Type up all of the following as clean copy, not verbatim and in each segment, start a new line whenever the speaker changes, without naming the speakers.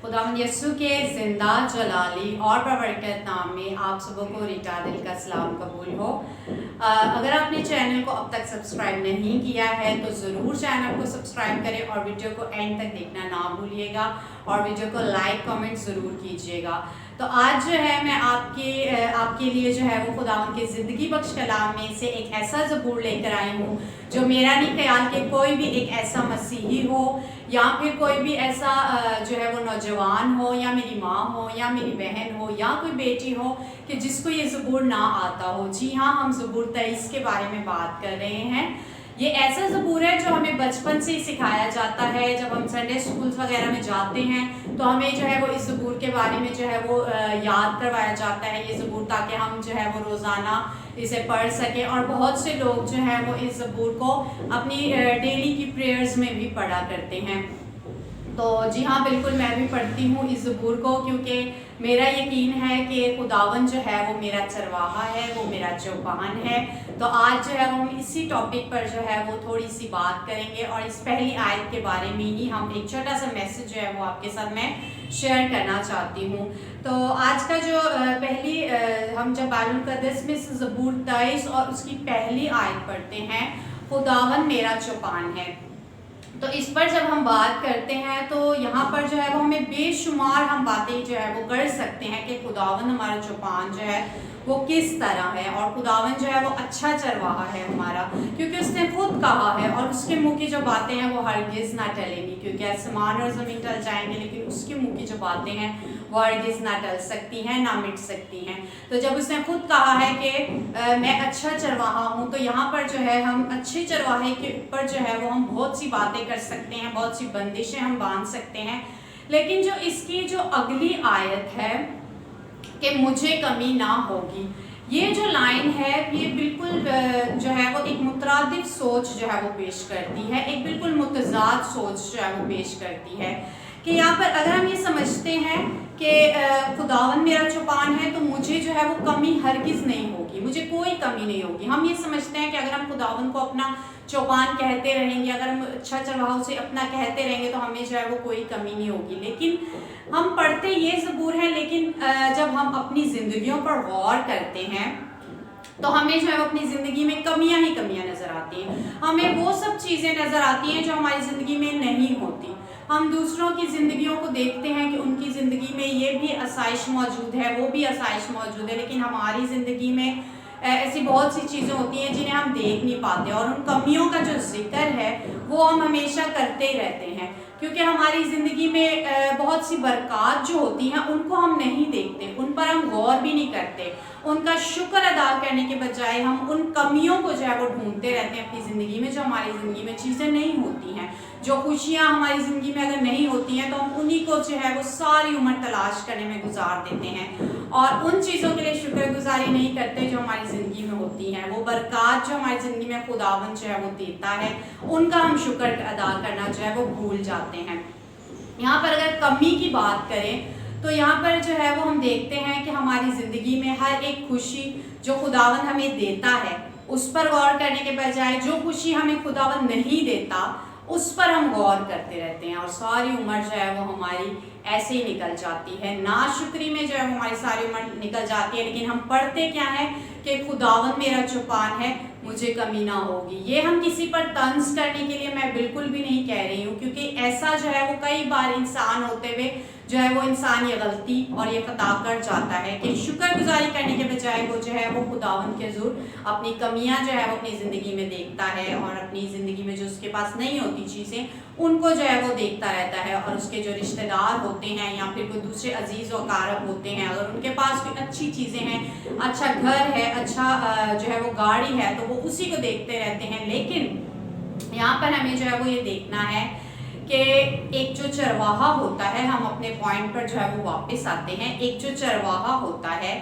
खुदावंद यस्सु के ज़िंदा जलाली और बरकत नाम में आप सबों को रिटा दिल का सलाम कबूल हो। अगर आपने चैनल को अब तक सब्सक्राइब नहीं किया है तो ज़रूर चैनल को सब्सक्राइब करें और वीडियो को एंड तक देखना ना भूलिएगा और वीडियो को लाइक कमेंट ज़रूर कीजिएगा। तो आज जो है मैं आपके लिए जो है वो खुदावंद के ज़िंदगी बख्श कलाम में से एक ऐसा ज़बूर लेकर आई हूँ जो मेरा नहीं ख्याल कि कोई भी एक ऐसा मसीही हो या फिर कोई भी ऐसा जो है वो नौजवान हो या मेरी माँ हो या मेरी बहन हो या कोई बेटी हो कि जिसको ये ज़बूर ना आता हो। जी हाँ, हम ज़बूर 23 के बारे में बात कर रहे हैं। ये ऐसा ज़बूर है जो हमें बचपन से ही सिखाया जाता है। जब हम संडे स्कूल्स वगैरह में जाते हैं तो हमें जो है वो इस ज़बूर के बारे में जो है वो याद करवाया जाता है ये ज़बूर, ताकि हम जो है वो रोज़ाना इसे पढ़ सकें। और बहुत से लोग जो हैं वो इस ज़बूर को अपनी डेली की प्रेयर्स में भी पढ़ा करते हैं। तो जी हाँ, बिल्कुल मैं भी पढ़ती हूँ इस ज़बूर को, क्योंकि मेरा यकीन है कि खुदावन जो है वो मेरा चरवाहा है, वो मेरा चौपान है। तो आज जो है वो हम इसी टॉपिक पर जो है वो थोड़ी सी बात करेंगे और इस पहली आयत के बारे में ही हम एक छोटा सा मैसेज जो है वो आपके साथ मैं शेयर करना चाहती हूँ। तो आज का जो हम जब बाइबल मुक़द्दस में ज़बूर 23 और उसकी पहली आयत पढ़ते हैं, खुदावन मेरा चौपान है, तो इस पर जब हम बात करते हैं तो यहाँ पर जो है वो हमें बेशुमार हम बातें जो है वो कर सकते हैं कि खुदावन हमारा चौपान जो है वो किस तरह है और खुदावन जो है वो अच्छा चरवाहा है हमारा, क्योंकि उसने खुद कहा है और उसके मुंह की जो बातें हैं वो हरगिज़ ना टलेंगी। क्योंकि आसमान और ज़मीन टल जाएंगे लेकिन उसके मुंह की जो बातें हैं वो हरगिज़ ना टल सकती हैं, ना मिट सकती हैं। तो जब उसने खुद कहा है कि मैं अच्छा चरवाहा हूँ, तो यहाँ पर जो है हम अच्छे चरवाहे के ऊपर जो है वो हम बहुत सी बातें कर सकते हैं, बहुत सी बंदिशें हम बांध सकते हैं। लेकिन जो इसकी जो अगली आयत है कि मुझे कमी ना होगी, ये जो लाइन है ये बिल्कुल जो है वो एक मुतरादिफ सोच जो है वो पेश करती है, एक बिल्कुल मुतज़ाद सोच जो है वो पेश करती है कि यहाँ पर अगर हम ये समझते हैं कि खुदावन मेरा चौपान है तो मुझे जो है वो कमी हरगिज़ नहीं होगी, मुझे कोई कमी नहीं होगी। हम ये समझते हैं कि अगर हम खुदावन को अपना चौपान कहते रहेंगे, अगर हम अच्छा चरवाहा उसे अपना कहते रहेंगे तो हमें जो है वो कोई कमी नहीं होगी। लेकिन हम पढ़ते ये ज़बूर है, लेकिन जब हम अपनी ज़िंदगियों पर गौर करते हैं तो हमें जो है वो अपनी ज़िंदगी में कमियां ही कमियां नज़र आती हैं। हमें वो सब चीज़ें नज़र आती हैं जो हमारी ज़िंदगी में नहीं होती। हम दूसरों की ज़िंदगियों को देखते हैं कि उनकी ज़िंदगी में ये भी आसाइश मौजूद है, वो भी आसाइश मौजूद है, लेकिन हमारी ज़िंदगी में ऐसी बहुत सी चीज़ें होती हैं जिन्हें हम देख नहीं पाते और उन कमियों का जो जिक्र है वो हम हमेशा करते ही रहते हैं, क्योंकि हमारी ज़िंदगी में बहुत सी बरक़ात जो होती हैं उनको हम नहीं देखते, उन पर हम गौर भी नहीं करते। उनका शुक्र अदा करने के बजाय हम उन कमियों को जो है वो ढूंढते रहते हैं अपनी ज़िंदगी में, जो हमारी ज़िंदगी में चीज़ें नहीं होती हैं। जो खुशियाँ हमारी ज़िंदगी में अगर नहीं होती हैं तो हम उन्हीं को जो है वो सारी उम्र तलाश करने में गुजार देते हैं और उन चीज़ों के लिए शुक्रगुजारी नहीं करते जो हमारी ज़िंदगी में होती हैं। वो बरक़ात जो हमारी ज़िंदगी में खुदावन जो है वो देता है, उनका हम शुक्र अदा करना जो है वो भूल जाते हैं। यहाँ पर अगर कमी की बात करें तो यहाँ पर जो है वो हम देखते हैं कि हमारी ज़िंदगी में हर एक खुशी जो खुदावन हमें देता है उस पर गौर करने के बजाय जो खुशी हमें खुदावन नहीं देता उस पर हम गौर करते रहते हैं और सारी उम्र जो है वो हमारी ऐसे ही निकल जाती है, नाशुक्री में जो है वो हमारी सारी उम्र निकल जाती है। लेकिन हम पढ़ते क्या है कि खुदावन मेरा चौपान है, मुझे कमी ना होगी। ये हम किसी पर तंज करने के लिए मैं बिल्कुल भी नहीं कह रही हूँ, क्योंकि ऐसा जो है वो कई बार इंसान होते हुए जो है वो इंसान ये गलती और ये खता कर जाता है कि शुक्रगुजारी करने के बजाय वो जो है वो खुदावन के ज़रूर अपनी कमियां जो है वो अपनी ज़िंदगी में देखता है और अपनी ज़िंदगी में जो उसके पास नहीं होती चीज़ें उनको जो है वो देखता रहता है। और उसके जो रिश्तेदार होते हैं या फिर कोई दूसरे अजीज़ व कारब होते हैं, अगर उनके पास कोई अच्छी चीज़ें हैं, अच्छा घर है, अच्छा जो है वो गाड़ी है, तो वो उसी को देखते रहते हैं। लेकिन यहाँ पर हमें जो है वो ये देखना है कि एक जो चरवाहा होता है, हम अपने पॉइंट पर जो है वो वापस आते हैं। एक जो चरवाहा होता है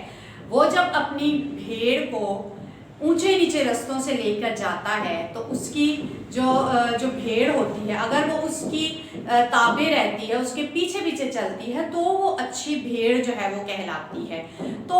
वो जब अपनी भेड़ को ऊंचे नीचे रास्तों से लेकर जाता है तो उसकी जो भेड़ होती है, अगर वो उसकी ताबे रहती है, उसके पीछे पीछे से चलती है तो वो अच्छी भेड़ जो है वो कहलाती है। तो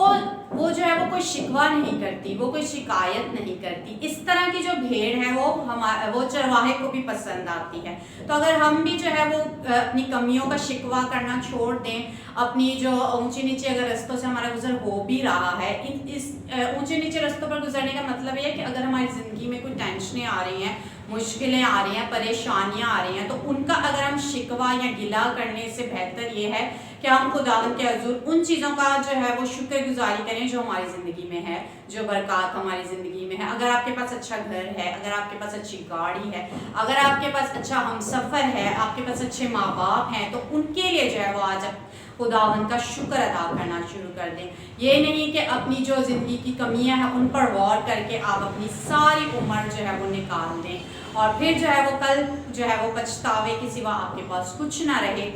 वो जो है वो कोई शिकवा नहीं करती, वो कोई शिकायत नहीं करती। इस तरह की जो भेड़ है वो चरवाहे को भी पसंद आती है। तो अगर हम भी जो है वो अपनी कमियों का शिकवा करना छोड़ दें, अपनी जो ऊंचे नीचे अगर रास्तों से हमारा गुजर हो भी रहा है, इस ऊंचे नीचे रास्तों पर गुजरने का मतलब ये है कि अगर हमारी ज़िंदगी में कोई टेंशनें आ रही हैं, मुश्किलें आ रही हैं, परेशानियां आ रही हैं, तो उनका अगर हम शिकवा या गिला करने से बेहतर ये है कि हम खुदावंद के हुज़ूर उन चीज़ों का जो है वो शुक्रगुजारी करें जो हमारी ज़िंदगी में है, जो बरक़ात हमारी ज़िंदगी में है। अगर आपके पास अच्छा घर है, अगर आपके पास अच्छी गाड़ी है, अगर आपके पास अच्छा हमसफ़र है, आपके पास अच्छे माँ बाप हैं, तो उनके लिए जो है वो आज खुदावंद का शुक्र अदा करना शुरू कर दें। ये नहीं कि अपनी जो ज़िंदगी की कमियां हैं उन पर गौर करके आप अपनी सारी उम्र जो है वो निकाल दें और फिर जो है वो कल जो है वो पछतावे के सिवा आपके पास कुछ ना रहे।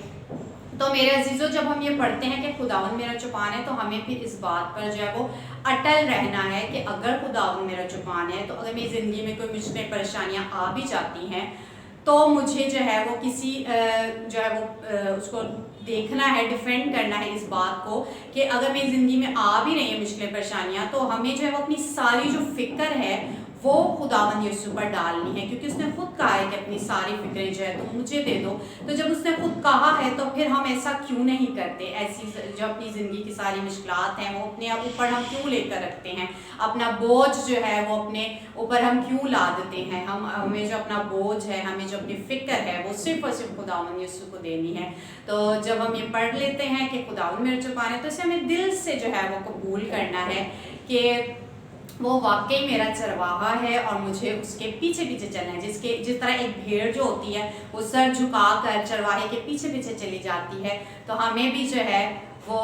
तो मेरे अजीज़ों, जब हम ये पढ़ते हैं कि खुदावंद मेरा चौपान है, तो हमें फिर इस बात पर जो है वो अटल रहना है कि अगर खुदावंद मेरा चौपान है, तो अगर मेरी ज़िंदगी में कोई मुश्किलें परेशानियाँ आ भी जाती हैं तो मुझे जो है वो किसी जो है वो उसको देखना है, डिफेंड करना है इस बात को कि अगर मेरी ज़िंदगी में आ भी रही है मुश्किलें परेशानियाँ, तो हमें जो है वो अपनी सारी जो फ़िक्र है वो खुदावंद यीशु पर डालनी है, क्योंकि उसने खुद कहा है कि अपनी सारी फिक्रें जो है तो मुझे दे दो। तो जब उसने खुद कहा है तो फिर हम ऐसा क्यों नहीं करते? ऐसी जो अपनी ज़िंदगी की सारी मुश्किलात हैं वो अपने ऊपर हम क्यों लेकर रखते हैं? अपना बोझ जो है वो अपने ऊपर हम क्यों ला देते हैं? हमें जो अपना बोझ है, हमें जो अपनी फ़िक्र है वो सिर्फ़ और सिर्फ खुदावंद यीशु को देनी है। तो जब हम ये पढ़ लेते हैं कि खुदावंद मेरे चौपान है, तो इसे हमें दिल से जो है वो कबूल करना है कि वो वाकई मेरा चरवाहा है और मुझे उसके पीछे पीछे चलना है। जिस तरह एक भेड़ जो होती है वो सर झुकाकर चरवाहे के पीछे पीछे चली जाती है, तो हमें भी जो है वो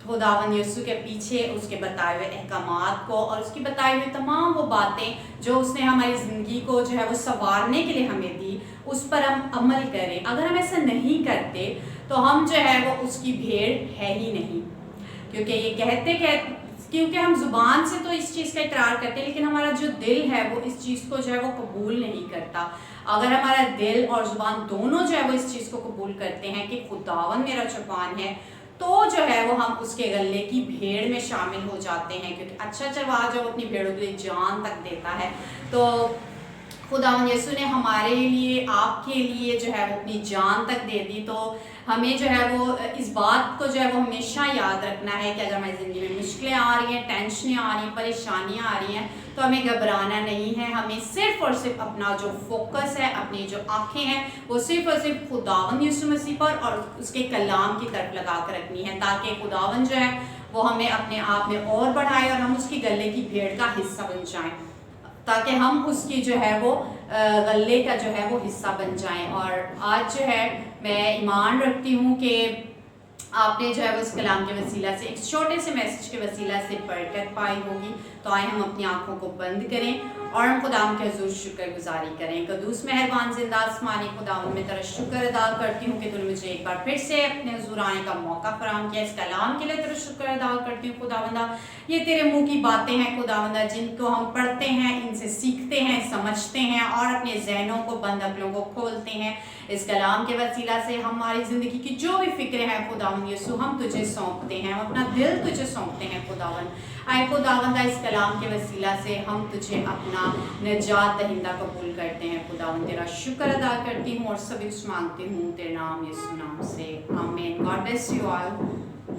खुदावंद यीशु के पीछे उसके बताए हुए अहकामात को और उसकी बताई हुई तमाम वो बातें जो उसने हमारी ज़िंदगी को जो है वो संवारने के लिए हमें दी, उस पर हम अमल करें। अगर हम ऐसा नहीं करते तो हम जो है वो उसकी भेड़ है ही नहीं, क्योंकि ये कहते क्योंकि हम ज़ुबान से तो इस चीज़ का इकरार करते हैं, लेकिन हमारा जो दिल है वो इस चीज़ को जो है वो कबूल नहीं करता। अगर हमारा दिल और ज़ुबान दोनों जो है वो इस चीज़ को कबूल करते हैं कि खुदावंद मेरा चौपान है, तो जो है वो हम उसके गले की भेड़ में शामिल हो जाते हैं, क्योंकि अच्छा चरवाहा जो अपनी भेड़ों के लिए जान तक देता है। तो खुदावंद यीशु ने हमारे लिए, आपके लिए जो है वो अपनी जान तक दे दी। तो हमें जो है वो इस बात को जो है वो हमेशा याद रखना है कि अगर हमारी ज़िंदगी में मुश्किलें आ रही हैं, टेंशनें आ रही हैं, परेशानियां आ रही हैं, तो हमें घबराना नहीं है। हमें सिर्फ़ और सिर्फ अपना जो फोकस है, अपनी जो आँखें हैं, वो सिर्फ़ और सिर्फ खुदावंद यीशु मसीह पर और उसके कलाम की तरफ लगा कर रखनी है, ताकि खुदावंद जो है वो हमें अपने आप में और बढ़ाए और हम उसकी गले की भेड़ का हिस्सा बन जाएँ, ताकि हम उसकी जो है वो गले का जो है वो हिस्सा बन जाएं। और आज जो है मैं ईमान रखती हूँ कि आपने जो है वो इस कलाम के वसीला से, एक छोटे से मैसेज के वसीला से बरकत पाई होगी। तो आए हम अपनी आंखों को बंद करें और हम खुदाम के हुजूर शुक्रगुजारी करें। कदूस मेहरबान जिंदा आसमानी खुदाम, मैं तेरा शुक्र अदा करती हूँ कि तूने मुझे एक बार फिर से अपने हुजूर आने का मौका फराहम किया। इस कलाम के लिए तेरा शुक्र अदा करती हूँ खुदावंदा। ये तेरे मुँह की बातें हैं खुदावंदा, जिनको हम पढ़ते हैं, इनसे सीखते हैं, समझते हैं और अपने जहनों को, बंद अकलों को खोलते हैं। इस कलाम के वसीला से हमारी ज़िंदगी की जो भी फिक्रें हैं खुदावंद यीशु, हम तुझे सौंपते हैं, हम अपना दिल तुझे सौंपते हैं खुदावंद। आए खुदावंदा, इस कलाम के वसीला से हम तुझे अपना निजात दहिंदा कबूल करते हैं खुदावंद। तेरा शुक्र अदा करती हूँ और सभी कुछ मांगती हूँ तेरे नाम यीशु नाम से, आमीन। God bless you all.